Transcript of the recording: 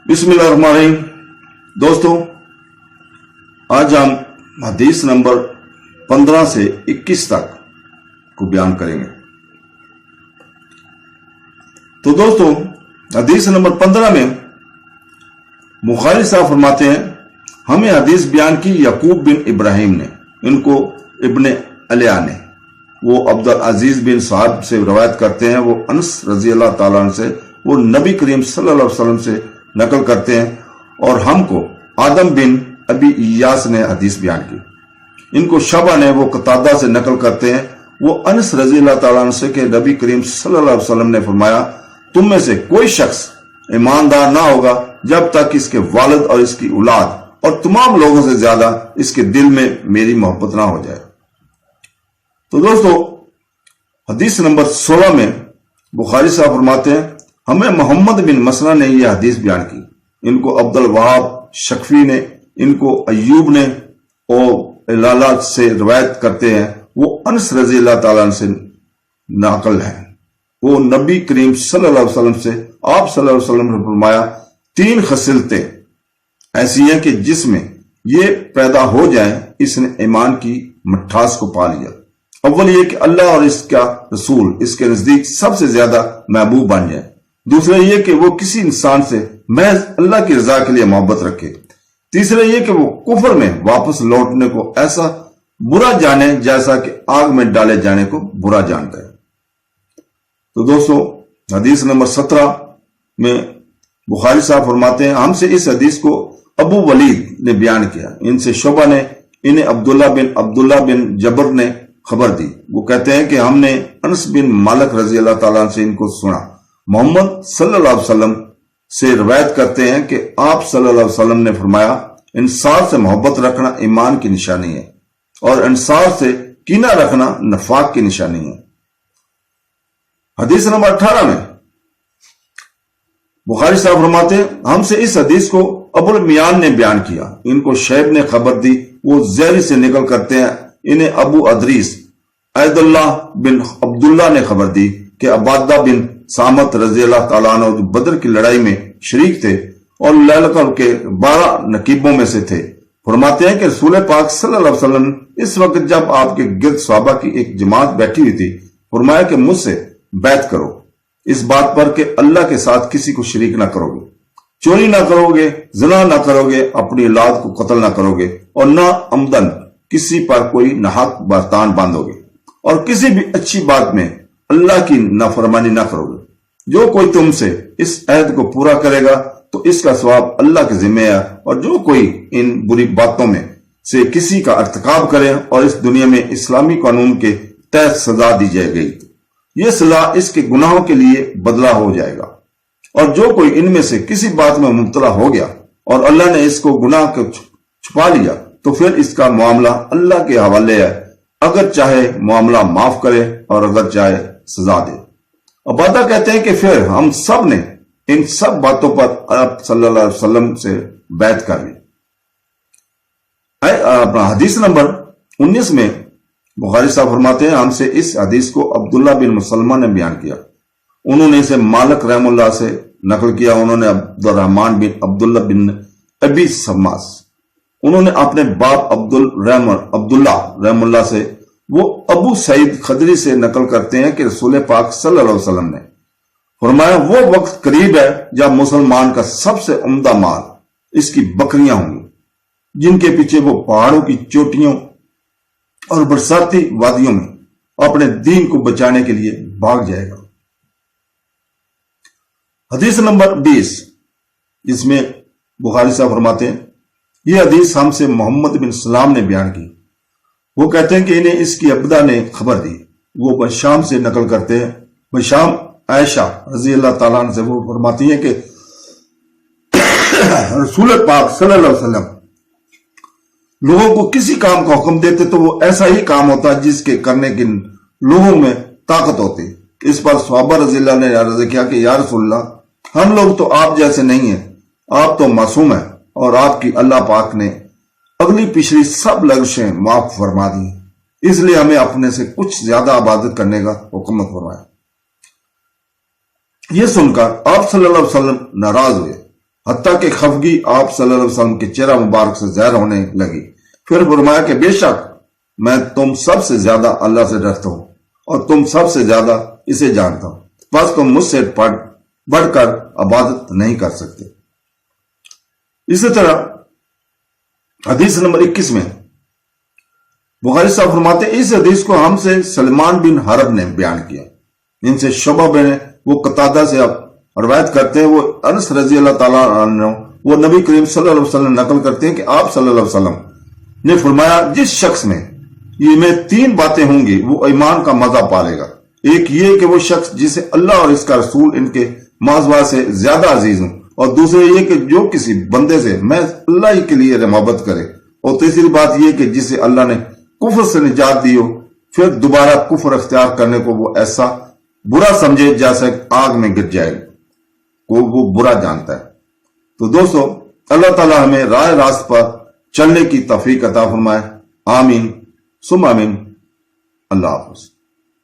बिस्मिल्लाहिर्रहमानिर्रहीम। दोस्तों, आज हम हदीस नंबर 15 से 21 तक को बयान करेंगे। तो दोस्तों, हदीस नंबर 15 में बुखारी साहब फरमाते हैं, हमें हदीस बयान की याकूब बिन इब्राहिम ने, इनको इब्ने अलिया ने, वो अब्दुल अजीज बिन साहब से रवायत करते हैं, वो अनस रजी अल्लाह ताला अन्हु से, वो नबी करीम सल्लल्लाहु अलैहि वसल्लम से नकल करते हैं, और हमको आदम बिन अबी इयास ने हदीस बयान की। इनको शबा ने, वो कतादा से नकल करते हैं, वो अनस रजी अल्लाह ताला अन्हु से कि नबी करीम सल्लल्लाहु अलैहि वसल्लम ने फरमाया, तुम में से कोई शख्स ईमानदार ना होगा जब तक इसके वालिद और इसकी औलाद और तमाम लोगों से ज्यादा इसके दिल में मेरी मोहब्बत ना हो जाए। तो दोस्तों, हदीस नंबर 16 में बुखारी साहब फरमाते हैं, हमें मोहम्मद बिन मसना ने यह हदीस बयान की। इनको अब्दुल वहाब शक्फी ने, इनको अय्यूब ने और लाला से रवायत करते हैं, वो अनस रजी अल्लाह ताला अन्हु से नकल है। वो नबी करीम सल्लल्लाहु अलैहि वसल्लम से, आप सल्लल्लाहु अलैहि वसल्लम ने फरमाया, 3 खसलतें ऐसी हैं कि जिसमें ये पैदा हो जाए, इसने ईमान की मिठास को पा लिया। अव्वल ये कि अल्लाह और इसका रसूल इसके नजदीक सबसे ज्यादा महबूब बन जाए। दूसरा ये कि वो किसी इंसान से महज अल्लाह की रजा के लिए मोहब्बत रखे। तीसरा ये कि वो कुफर में वापस लौटने को ऐसा बुरा जाने जैसा कि आग में डाले जाने को बुरा जानता है। तो दोस्तों, हदीस नंबर 17 में बुखारी साहब फरमाते हैं, हमसे इस हदीस को अबू वलीद ने बयान किया। इनसे शोबा ने, इन्हें अब्दुल्ला बिन जबर ने खबर दी। वो कहते हैं कि हमने अनस बिन मालिक रजी अल्लाह ताला अन्हु से इनको सुना। मोहम्मद सल्लल्लाहु अलैहि वसल्लम से रवायत करते हैं कि आप सल्लल्लाहु अलैहि वसल्लम ने फरमाया, इंसार से मोहब्बत रखना ईमान की निशानी है और इंसार से कीना रखना नफाक की निशानी है। हदीस नंबर 18 में बुखारी साहब फरमाते हैं, हमसे इस हदीस को अबुल मियान ने बयान किया। इनको शैब ने खबर दी, वो ज़ैरी से निकल करते हैं। इन्हें अबू अदरीस अब्दुल्लाह बिन अब्दुल्ला ने खबर दी कि अबादा बिन सामत रजी अल्लाह ताला अन्हु बदर की लड़ाई में शरीक थे और ललकर के 12 नकीबों में से थे। फरमाते हैं कि रसूल पाक सल्लल्लाहु अलैहि वसल्लम इस वक्त जब आपके गिर्द सहाबा की एक जमात बैठी हुई थी, फरमाया कि मुझसे बैत करो इस बात पर कि अल्लाह के साथ किसी को शरीक ना करोगे, चोरी ना करोगे, ज़िना ना करोगे, अपनी औलाद को कत्ल ना करोगे और ना अमदन किसी पर कोई नाहक बर्तान बांधोगे और किसी भी अच्छी बात में अल्लाह की नाफरमानी ना करोगे। जो कोई तुमसे इस अहद को पूरा करेगा तो इसका सवाब अल्लाह के जिम्मे है, और जो कोई इन बुरी बातों में से किसी का अर्तकाब करे और इस दुनिया में इस्लामी कानून के तहत सजा दी जाएगी, ये सजा इसके गुनाहों के लिए बदला हो जाएगा। और जो कोई इनमें से किसी बात में मुब्तला हो गया और अल्लाह ने इसको गुनाह को छुपा लिया, तो फिर इसका मामला अल्लाह के हवाले है, अगर चाहे मामला माफ करे और अगर चाहे सजा दे। अबादा कहते हैं कि फिर हम सब ने इन सब बातों पर आप सल्लल्लाहु अलैहि वसल्लम से बैत कर ली। अपना हदीस नंबर 19 में बुखारी साहब फरमाते हैं, हमसे इस हदीस को अब्दुल्ला बिन मुसलमान ने बयान किया। उन्होंने इसे मालिक रहमुल्लाह से नकल किया। उन्होंने अब्दुर्रहमान बिन अब्दुल्ला बिन अबी सम्मास, उन्होंने अपने बाप अब्दुल्ला रहमुल्लाह से, वो अबू सईद खदरी से नकल करते हैं कि रसूल पाक सल्लल्लाहु अलैहि वसल्लम ने फरमाया, वो वक्त करीब है जब मुसलमान का सबसे उम्दा माल इसकी बकरियां होंगी, जिनके पीछे वो पहाड़ों की चोटियों और बरसाती वादियों में अपने दीन को बचाने के लिए भाग जाएगा। हदीस नंबर 20, इसमें बुखारी साहब फरमाते हैं, यह हदीस हमसे मोहम्मद बिन सलाम ने बयान की। वो कहते हैं कि इन्हें इसकी अब्दा ने खबर दी। वो बशाम से नकल करते हैं। बशाम आयशा रजी अल्लाह ताला अन्हा से वो फरमाती है कि रसूल पाक सल्लल्लाहु अलैहि वसल्लम लोगों को किसी काम का हुक्म देते तो वो ऐसा ही काम होता जिसके करने की लोगों में ताकत होती। इस पर सहाबा रजी अल्लाह ने अर्ज किया कि या रसूलल्लाह, हम लोग तो आप जैसे नहीं है, आप तो मासूम है और आपकी अल्लाह पाक ने अगली पिछली सब लग़ज़ें माफ फरमा दी, इसलिए हमें अपने से कुछ ज्यादा इबादत करने का हुक्म फरमाया। ये सुनकर आप सल्लल्लाहु अलैहि वसल्लम नाराज हुए حتیٰ کہ خفگی آپ صلی اللہ علیہ وسلم کے چہرہ مبارک سے ظاہر ہونے لگی۔ پھر فرمایا کہ بے شک میں تم سب سے زیادہ اللہ سے ڈرتا ہوں اور تم سب سے زیادہ اسے جانتا ہوں، بس تم مجھ سے بڑھ کر عبادت نہیں کر سکتے۔ اسی طرح حدیث نمبر 21 میں بخاری صاحب فرماتے ہیں، اس حدیث کو ہم سے سلمان بن حرب نے بیان کیا، ان سے شعبہ بن وہ قتادہ سے روایت کرتے ہیں، وہ انس رضی اللہ تعالیٰ عنہ وہ نبی کریم صلی اللہ علیہ وسلم نقل کرتے ہیں کہ آپ صلی اللہ علیہ وسلم نے فرمایا، جس شخص میں یہ میں 3 باتیں ہوں گی وہ ایمان کا مزہ پالے گا۔ ایک یہ کہ وہ شخص جسے اللہ اور اس کا رسول ان کے ماضوا سے زیادہ عزیز ہوں، اور دوسرے یہ کہ جو کسی بندے سے میں اللہ ہی کے لیے محبت کرے، اور تیسری بات یہ کہ جسے اللہ نے کفر سے نجات دی ہو پھر دوبارہ کفر اختیار کرنے کو وہ ایسا برا سمجھے جیسے آگ میں گر جائے کو وہ برا جانتا ہے۔ تو دوستو، اللہ تعالیٰ ہمیں راہ راست پر چلنے کی توفیق عطا فرمائے، آمین ثم آمین۔ اللہ حافظ۔